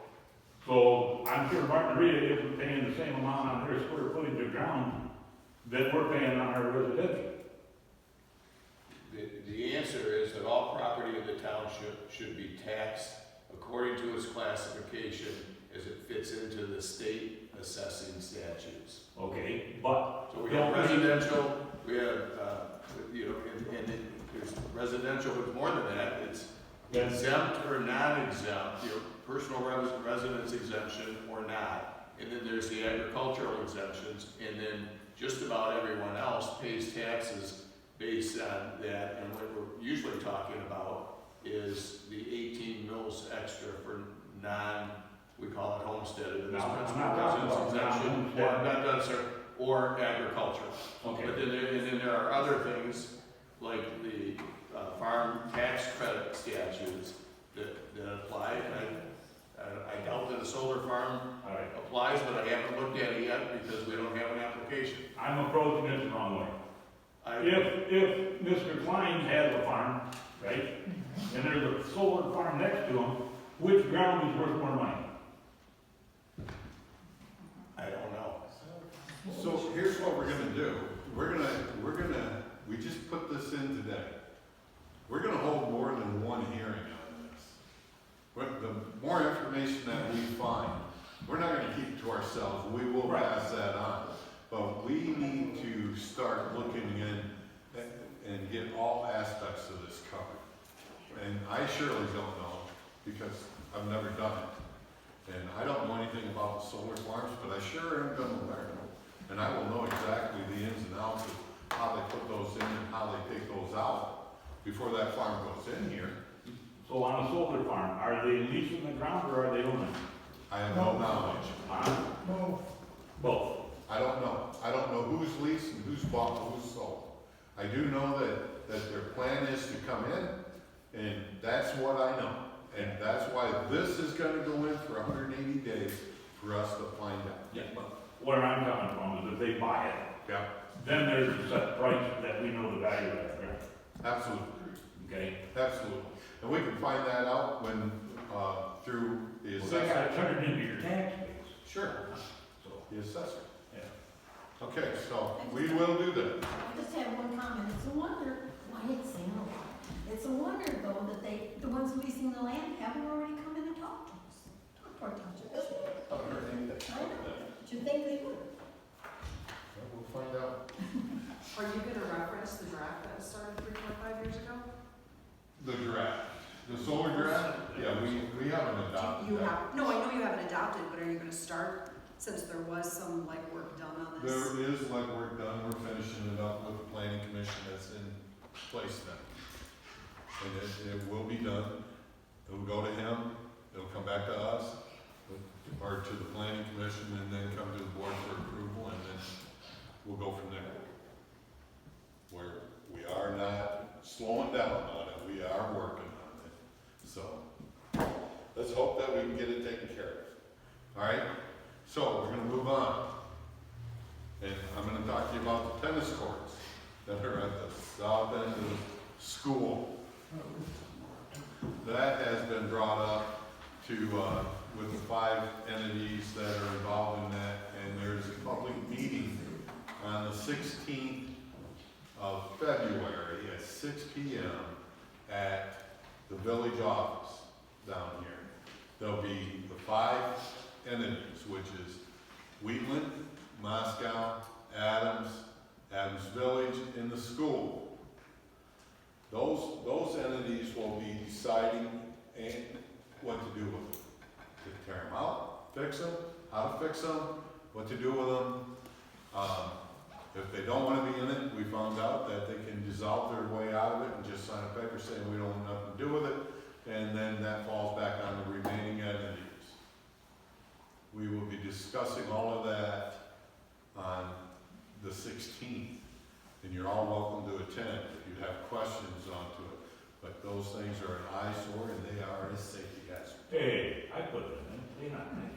So I'm sure Margarita isn't paying the same amount on their square footage of ground that we're paying on our residential. The answer is that all property in the township should be taxed according to its classification as it fits into the state assessing statutes. Okay, but So we have residential, we have, there's residential, but more than that, it's exempt or non-exempt, personal residence exemption or not. And then there's the agricultural exemptions, and then just about everyone else pays taxes based on that. And what we're usually talking about is the 18 mils extra for we call it homestead, No, I'm principal not talking residence about exemption, non-homestead. or not done, sir, or agriculture. okay. But then there are other things, like the farm tax credit statutes that apply, and I doubt that a solar farm All right. applies, but I haven't looked at it yet because we don't have an application. I'm approaching it the wrong way. I- If Mr. Klein has a farm, right, and there's a solar farm next to him, which ground is worth more money? I don't know. So here's what we're gonna do. We just put this in today. We're gonna hold more than one hearing on this. But the more information that we find, we're not gonna keep it to ourselves. We will pass that on. But we need to start looking in and get all aspects of this covered. And I surely don't know, because I've never done it. And I don't know anything about the solar farms, but I sure am gonna learn. And I will know exactly the ins and outs of how they put those in and how they take those out before that farm goes in here. So on a solar farm, are they leasing the ground or are they owning it? I have no knowledge. No, Both. I don't know. I don't know who's leased and who's bought and who's sold. I do know that their plan is to come in, and that's what I know. And that's why this is gonna go in for 180 days for us to find out. Yeah, but where I'm coming from is if they buy it, Yeah, then there's a set price that we know the value of that ground. absolutely, Okay? absolutely. And we can find that out when, through the Well, they gotta assessor. turn it into your tax base. Sure, So, the assessor. yeah. Okay, so we will do that. I just have one comment. It's a wonder why it's saying a lot. It's a wonder though that the ones leasing the land haven't already come in and talked to us. Talk to our township. I haven't heard anything. I know. You'd think they would. Well, we'll find out. Are you gonna reference the draft that was started 3, 4, 5 years ago? The draft, the solar draft, yeah, we haven't adopted You that. have, no, I know you haven't adopted, but are you gonna start, since there was some like work done on this? There is legwork done, we're finishing it up with the planning commission that's in place now. And it will be done, it'll go to him, it'll come back to us, or to the planning commission, and then come to the board for approval, and then we'll go from there. We are not slowing down on it, we are working on it, so let's hope that we can get it taken care of. All right, so we're gonna move on. And I'm gonna talk to you about the tennis courts that are at the south end of the school. That has been brought up to, with the 5 entities that are involved in that, and there's a public meeting on the 16th of February at 6 p.m. at the village office down here. There'll be the 5 entities, which is Wheatland, Moscow, Adams Village, and the school. Those entities will be deciding what to do with them. To tear them out, fix them, how to fix them, what to do with them. If they don't want to be in it, we found out that they can dissolve their way out of it and just sign a paper saying we don't want nothing to do with it, and then that falls back on the remaining entities. We will be discussing all of that the 16th, and you're all welcome to attend if you have questions onto it. But those things are an eyesore, and they are a safety hazard. Hey, I put them in, they're not nice,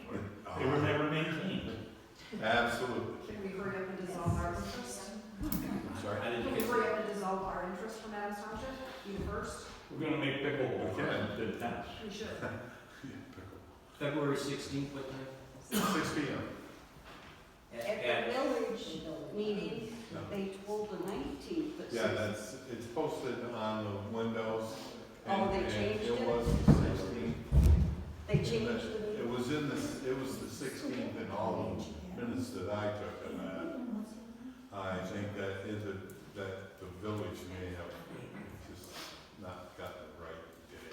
they were never maintained. Absolutely. Can we hurry up and dissolve our interest? I'm sorry? I Can didn't we get hurry up and dissolve our interest from Adams Township, even first? We're gonna make pickleball We can. to the tennis. We should. Yeah, pickle. February 16th, what time? 6 p.m. At the village meeting, No. they told the 19th, but Yeah, it's posted on the windows. Oh, they and changed it? It was the 16th. they changed the It was in this, it was the 16th in all the minutes that I took of that. I think that that the village may have just not gotten it right today.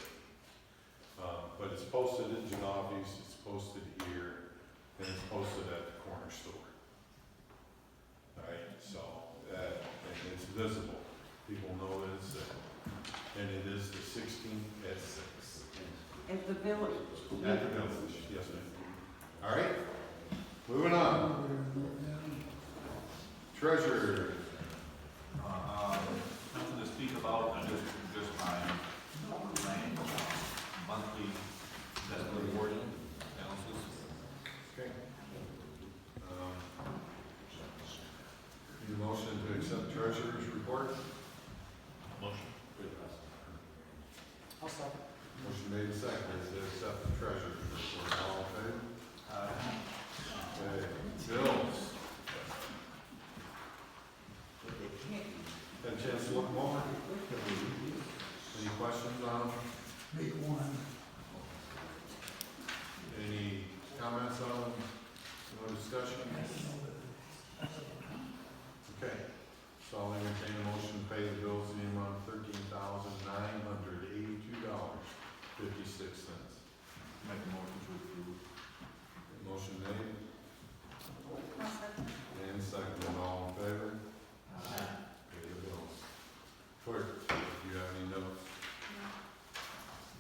But it's posted at Genove's, it's posted here, and it's posted at the corner store. Alright, so, and it's visible, people know that it's there. And it is the 16th at 6. at the village. At the village, yes ma'am. Alright, moving on. Treasurer. Nothing to speak about, just my monthly investment reporting balances. Okay. Need a motion to accept treasurer's report? Motion. I'll stop. Motion made and seconded to accept the treasurer's report. All in favor? Okay. Bills. Had a chance to look them over? Any questions on them? Make one. Any comments on them? No discussion? Okay. So I'll entertain a motion to pay the bills in the amount of $13,982.56. Make a motion to approve. Motion made and seconded. All in favor? Pay the bills. Clerk, do you have any notes?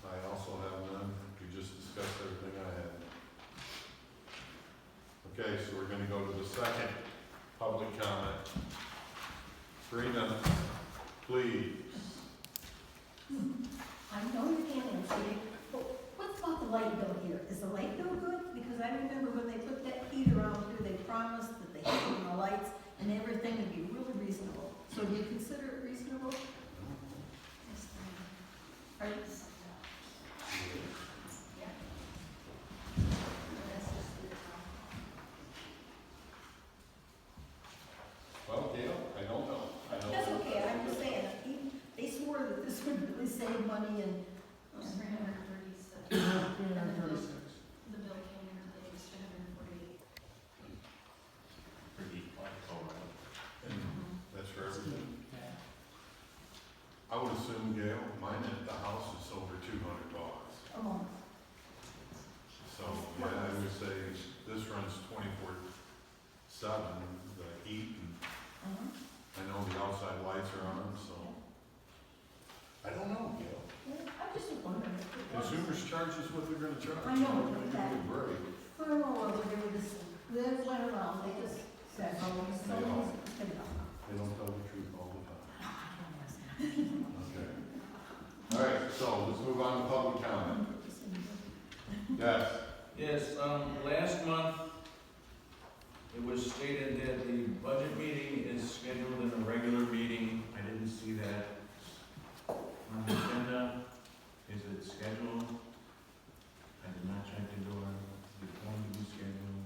I also have none. We just discussed everything I had. Okay, so we're gonna go to the second public comment. 3 minutes, please. I know you can't answer it, but what's about the light bill here? Is the light bill good? Because I remember when they put that heater on here, they promised that the heat and the lights and everything would be really reasonable. So do you consider it reasonable? Are you? Well, Gail, I don't know. I know. That's okay, I'm just saying, they swore that this would really save money and. $336. The bill came in today, it was $348. For heat, oh, right. And that's for everything? I would assume, Gail, mine at the house is over $200. A month. So, yeah, I would say this runs 24/7, the heat, and I know the outside lights are on, so. I don't know, Gail. Yeah, I'm just wondering. if it was. Consumers charge us what they're gonna charge. I know, but Give that- me a break. I don't know whether they were just, they went around, they just said, oh, it's so They don't. easy. They don't. They don't tell the truth all the time. Okay. All right, so let's move on to public comment. Yes. Yes, last month, it was stated that the budget meeting is scheduled in a regular meeting. I didn't see that on the agenda. Is it scheduled? I did not check into it. Is it going to be scheduled?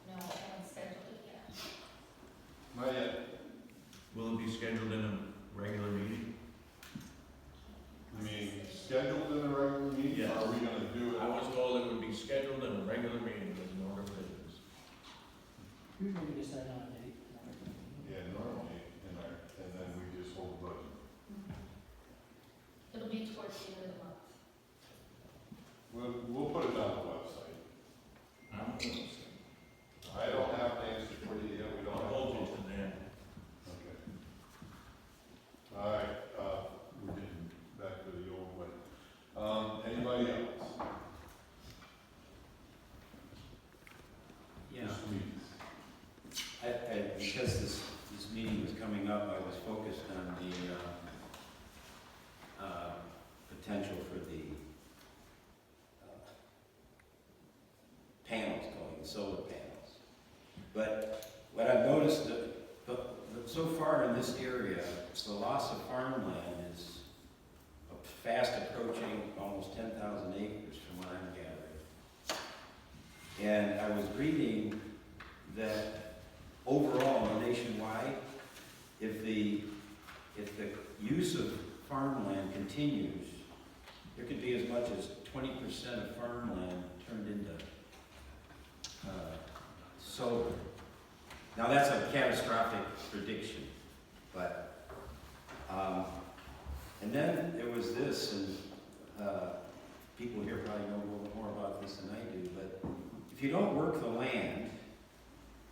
No, I haven't scheduled it yet. Not yet. Will it be scheduled in a regular meeting? You mean scheduled in a regular meeting? Yes. Or are we gonna do it? I was told it would be scheduled in a regular meeting with no revisions. Usually we decide on a date. Yeah, normally, and then we just hold the budget. It'll be towards the end of the month. We'll put it on the website. I don't have an answer for you yet, we don't I'll have. hold you to that. Okay. All right, we're getting back to the old way. Anybody else? Yeah. Mr. Meeks. coming up, I was focused on the potential for the panels going, the solar panels. But what I've noticed that so far in this area, the loss of farmland is fast approaching almost 10,000 acres from what I'm gathering. And I was reading that overall, nationwide, if the use of farmland continues, there could be as much as 20% of farmland turned into solar. Now that's a catastrophic prediction, but and then there was this, and people here probably know a little bit more about this than I do, but if you don't work the land,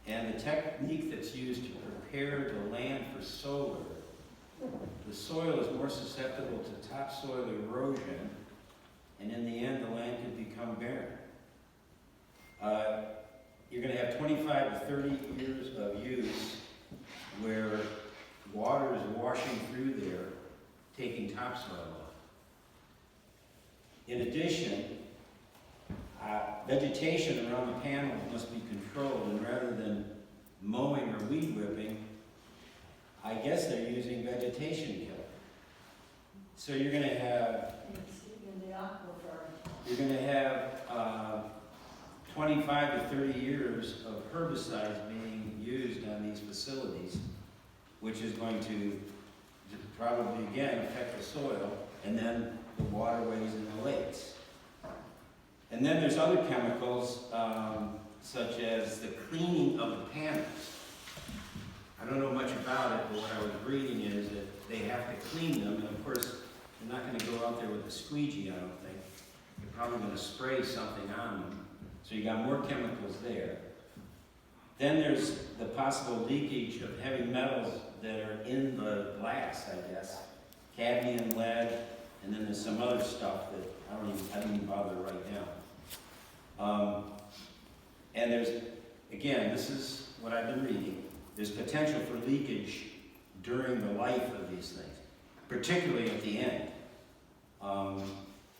and the technique that's used to prepare the land for solar, the soil is more susceptible to topsoil erosion, and in the end, the land could become barren. You're going to have 25 to 30 years of use where water is washing through there, taking topsoil off. In addition, vegetation around the panels must be controlled, and rather than mowing or weed whipping, I guess they're using vegetation killer. So you're going to have 25 to 30 years of herbicides being used on these facilities, which is going to probably again affect the soil and then the waterways and the lakes. And then there's other chemicals, such as the cleaning of the panels. I don't know much about it, but what I was reading is that they have to clean them, and of course, they're not going to go out there with a squeegee, I don't think. You're probably going to spray something on them. So you got more chemicals there. Then there's the possible leakage of heavy metals that are in the glass, I guess. Cadmium, lead, and then there's some other stuff that I didn't even bother to write down. And there's, again, this is what I've been reading. There's potential for leakage during the life of these things, particularly at the end.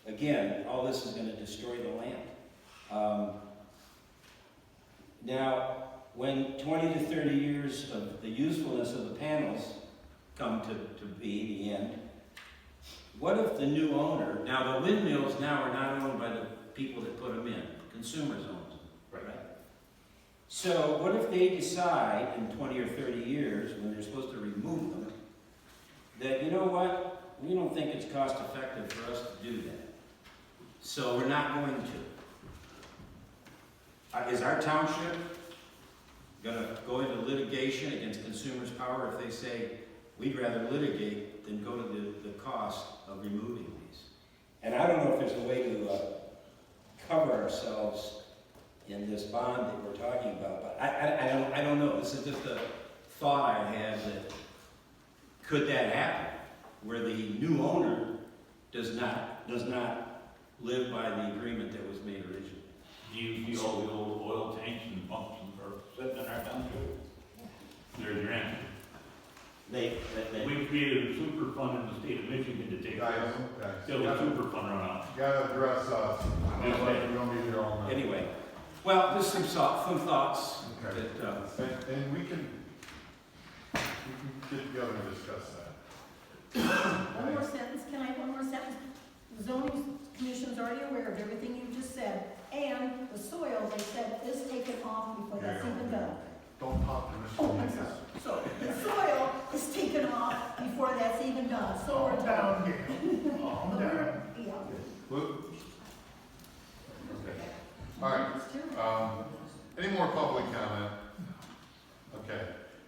Again, all this is going to destroy the land. Now, when 20 to 30 years of the usefulness of the panels come to be the end, what if the new owner, now the windmills now are not owned by the people that put them in, consumers own them, right? So what if they decide in 20 or 30 years, when they're supposed to remove them, that, you know what, we don't think it's cost effective for us to do that. So we're not going to. Is our township going to go into litigation against Consumers Power if they say, we'd rather litigate than go to the cost of removing these? And I don't know if there's a way to cover ourselves in this bond that we're talking about, but I don't know. This is just a thought I had that could that happen, where the new owner does not live by the agreement that was made originally. Do you see all the old oil tanks and pumps are sitting in our township? There's your answer. We created a super fund in the state of Michigan to take care of till the super fund run out. You gotta address us. We don't need your own. Anyway, well, there's some thoughts. Okay. That, And we can get together and discuss that. One more sentence, can I have one more sentence? The zoning commission's already aware of everything you just said, and the soil, they said, is taken off before that's even done. Don't talk to Mr. Oh, I'm sorry. So, the soil is taken off before that's even done, so we're Calm done. down, Gail. Calm down. Yeah. Luke? Okay. All right. Any more public comment? Okay.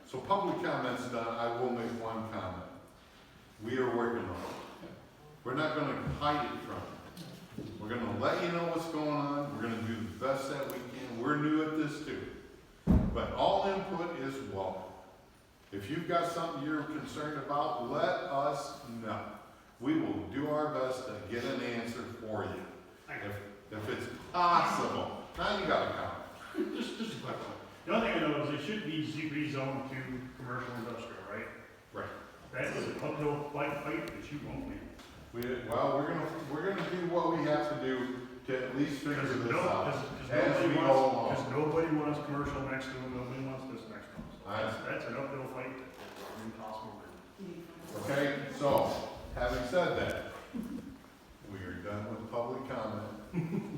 So public comment's done. I will make one comment. We are working on it. We're not going to hide it from you. We're going to let you know what's going on. We're going to do the best that we can. We're new at this too. But all input is welcome. If you've got something you're concerned about, let us know. We will do our best to get an answer for you. If it's possible. Now you got to comment. Just a quick one. The only thing I know is it should be rezoned to commercial industrial, right? That is an uphill fight that you won't win. Well, we're gonna do what we have to do to at least figure Because this out. As nobody we go wants, along. because nobody wants commercial next to them, nobody wants this next to them. So I- that's an uphill fight that is impossible to win. Okay, so, having said that, we are done with public comment.